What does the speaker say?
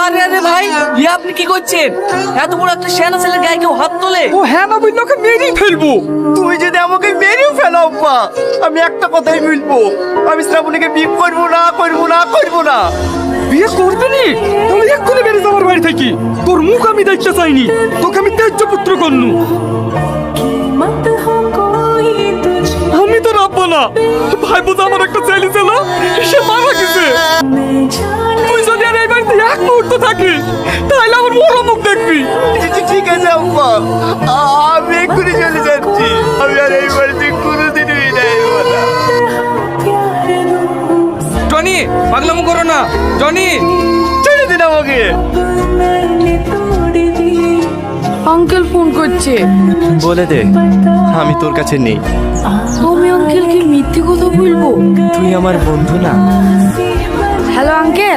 আরে আরে ভাই, ইয়ে আপনি কি করছেন? এত বড় একটা সেনা ছেলের গায়ে কেউ হাত তোলে? ও হ্যাঁ না বললে ওকে মেরেই ফেলবো। তুই যদি আমাকে মেরেও ফেলো আব্বা, আমি একটা কথাই বলবো, আমি শ্রাবণীকে বিয়ে করবো না করবো না করবো না। বিয়ে করবি নি? আমি এক্ষুনি বেরিয়ে যাবার বাড়ি থেকে। তোর মুখ আমি দেখতে চাইনি, তোকে আমি ত্যায্য পুত্র করনু। আমি তো রাখবো না। ভাই বোঝা আমার একটা ছেলে ছিল, সে মারা গেছে। তুই যদি আর এই বাড়িতে এক মুহূর্ত থাকিস তাহলে আমার বড় মুখ দেখবি। ঠিক আছে আব্বা, আমি এক্ষুনি চলে যাচ্ছি। আমি আর এই বাড়িতে কোনোদিনই যাইবো না। জনি পাগলামো করো না জনি। ছেড়ে দিন আমাকে। আঙ্কেল ফোন করছে। বলে দে আমি তোর কাছে নেই। তুমি আঙ্কেলকে মিথ্যে কথা বলবো? তুই আমার বন্ধু না। Hello uncle.